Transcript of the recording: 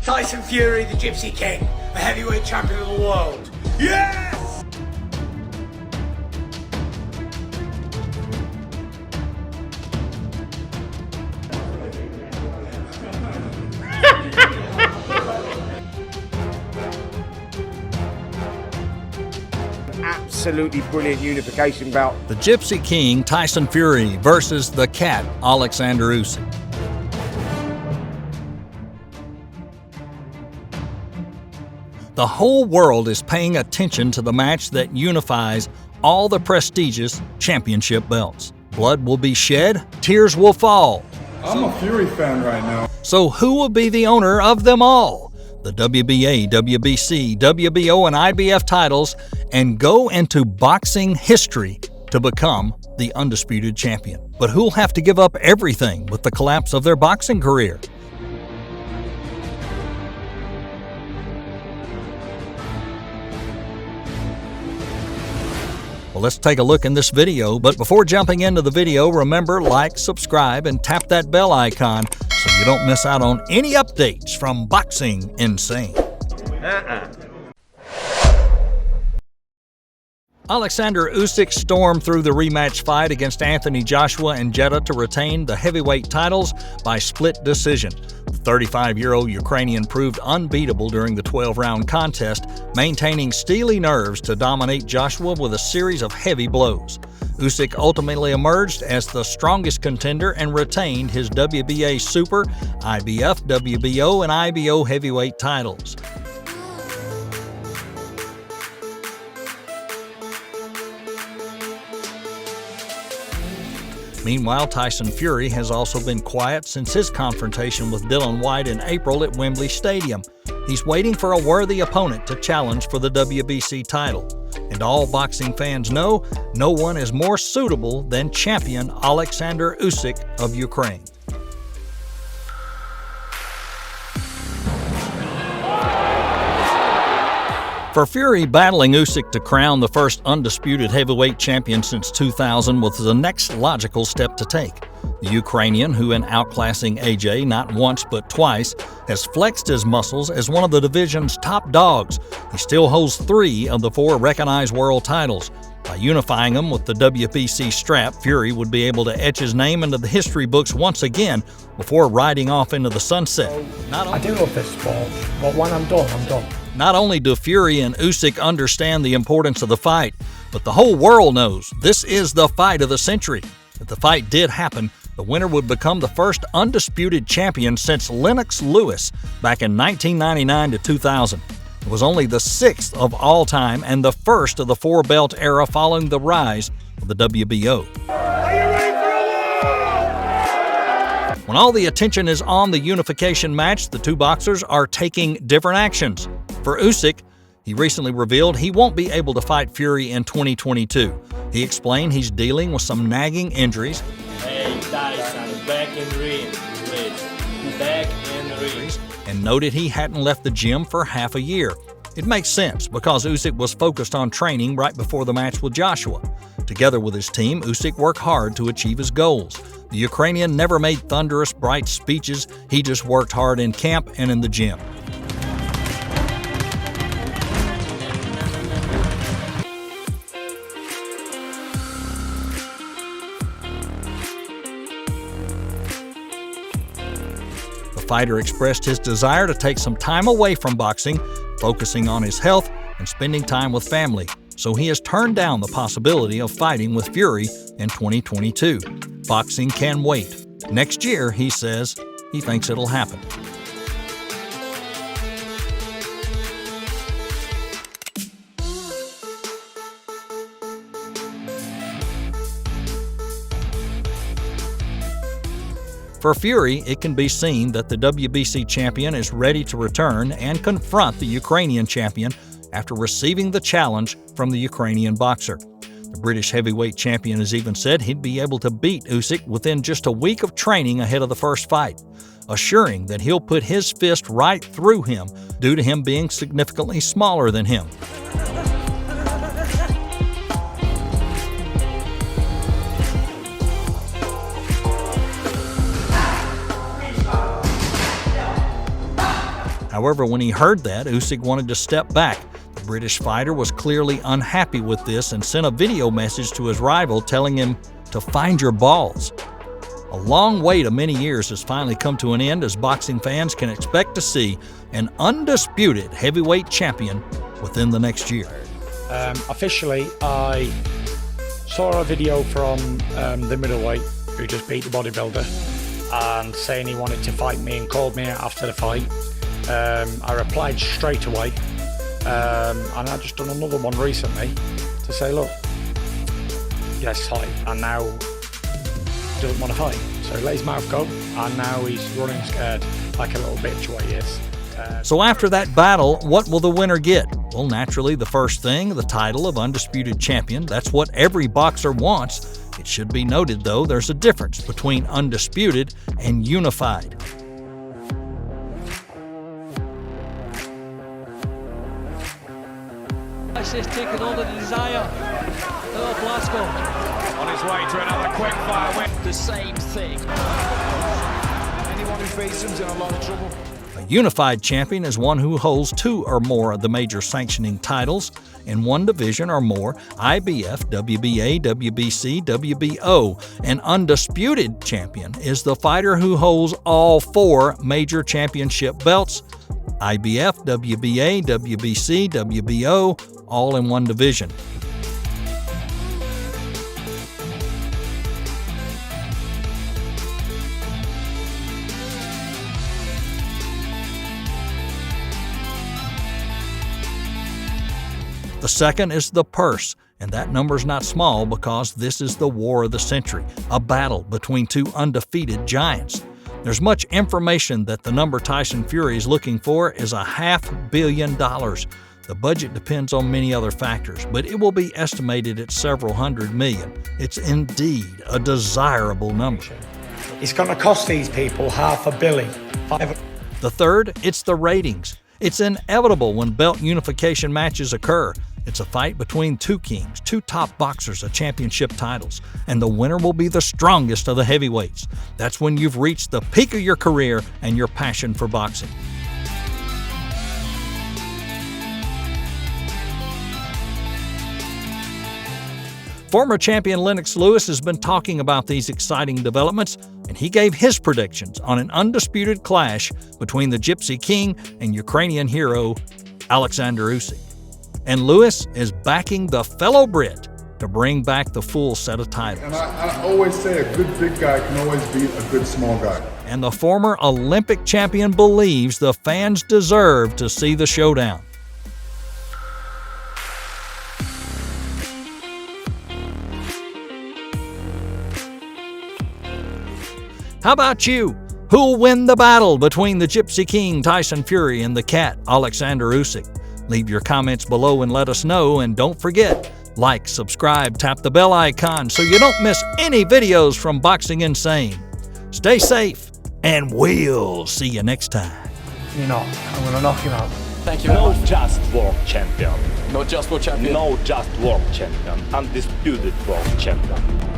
Tyson Fury, the Gypsy King, the heavyweight champion of the world. Yes! Absolutely brilliant unification bout. The Gypsy King, Tyson Fury, versus the Cat, Oleksandr Usyk. The whole world is paying attention to the match that unifies all the prestigious championship belts. Blood will be shed, tears will fall. I'm a Fury fan right now. So who will be the owner of them all? The WBA, WBC, WBO, and IBF titles, and go into boxing history to become the undisputed champion. But who'll have to give up everything with the collapse of their boxing career? Well, let's take a look in this video, but before jumping into the video, remember, like, subscribe, and tap that bell icon so you don't miss out on any updates from Boxing Insane. Oleksandr Usyk stormed through the rematch fight against Anthony Joshua in Jeddah to retain the heavyweight titles by split decision. The 35-year-old Ukrainian proved unbeatable during the 12-round contest, maintaining steely nerves to dominate Joshua with a series of heavy blows. Usyk ultimately emerged as the strongest contender and retained his WBA Super, IBF, WBO, and IBO heavyweight titles. Meanwhile, Tyson Fury has also been quiet since his confrontation with Dillian Whyte in April at Wembley Stadium. He's waiting for a worthy opponent to challenge for the WBC title. And all boxing fans know, no one is more suitable than champion Oleksandr Usyk of Ukraine. For Fury, battling Usyk to crown the first undisputed heavyweight champion since 2000 was the next logical step to take. The Ukrainian, who in outclassing AJ not once but twice, has flexed his muscles as one of the division's top dogs. He still holds 3 of the 4 recognized world titles. By unifying them with the WBC strap, Fury would be able to etch his name into the history books once again before riding off into the sunset. I do love this sport, but when I'm done, I'm done. Not only do Fury and Usyk understand the importance of the fight, but the whole world knows this is the fight of the century. If the fight did happen, the winner would become the first undisputed champion since Lennox Lewis back in 1999 to 2000. It was only the 6th of all time and the first of the 4-belt era following the rise of the WBO. Are you ready for a war? When all the attention is on the unification match, the two boxers are taking different actions. For Usyk, he recently revealed he won't be able to fight Fury in 2022. He explained he's dealing with some nagging injuries. Hey Tyson, back in ring, please. Back in ring. And noted he hadn't left the gym for half a year. It makes sense because Usyk was focused on training right before the match with Joshua. Together with his team, Usyk worked hard to achieve his goals. The Ukrainian never made thunderous, bright speeches. He just worked hard in camp and in the gym. The fighter expressed his desire to take some time away from boxing, focusing on his health and spending time with family. So he has turned down the possibility of fighting with Fury in 2022. Boxing can wait. Next year, he says, he thinks it'll happen. For Fury, it can be seen that the WBC champion is ready to return and confront the Ukrainian champion after receiving the challenge from the Ukrainian boxer. The British heavyweight champion has even said he'd be able to beat Usyk within just a week of training ahead of the first fight, assuring that he'll put his fist right through him due to him being significantly smaller than him. However, when he heard that, Usyk wanted to step back. The British fighter was clearly unhappy with this and sent a video message to his rival telling him to find your balls. A long wait of many years has finally come to an end, as boxing fans can expect to see an undisputed heavyweight champion within the next year. Officially, I saw a video from the middleweight who just beat the bodybuilder and saying he wanted to fight me and called me out after the fight. I replied straight away, and I just done another one recently to say, look, yes, fight, and now doesn't want to fight. So he let his mouth go, and now he's running scared like a little bitch what he is. So after that battle, what will the winner get? Well, naturally, the first thing, the title of undisputed champion. That's what every boxer wants. It should be noted, though, there's a difference between undisputed and unified. Is taking on the desire of Glasgow. On his way to another quick fire win. The same thing. Anyone who faces him's in a lot of trouble. A unified champion is one who holds 2 or more of the major sanctioning titles in one division or more: IBF, WBA, WBC, WBO. An undisputed champion is the fighter who holds all 4 major championship belts: IBF, WBA, WBC, WBO, all in one division. The second is the purse, and that number's not small because this is the war of the century, a battle between 2 undefeated giants. There's much information that the number Tyson Fury is looking for is $500 million. The budget depends on many other factors, but it will be estimated at several hundred million. It's indeed a desirable number. It's going to cost these people $500 million. The third, it's the ratings. It's inevitable when belt unification matches occur. It's a fight between 2 kings, 2 top boxers of championship titles, and the winner will be the strongest of the heavyweights. That's when you've reached the peak of your career and your passion for boxing. Former champion Lennox Lewis has been talking about these exciting developments, and he gave his predictions on an undisputed clash between the Gypsy King and Ukrainian hero Oleksandr Usyk. And Lewis is backing the fellow Brit to bring back the full set of titles. And I always say a good big guy can always beat a good small guy. And the former Olympic champion believes the fans deserve to see the showdown. How about you? Who'll win the battle between the Gypsy King, Tyson Fury, and the Cat, Oleksandr Usyk? Leave your comments below and let us know, and don't forget, like, subscribe, tap the bell icon so you don't miss any videos from Boxing Insane. Stay safe, and we'll see you next time. You're not. I'm going to knock him out. Thank you very No much. just world champion. Not just world champion. No just world champion. Undisputed world champion.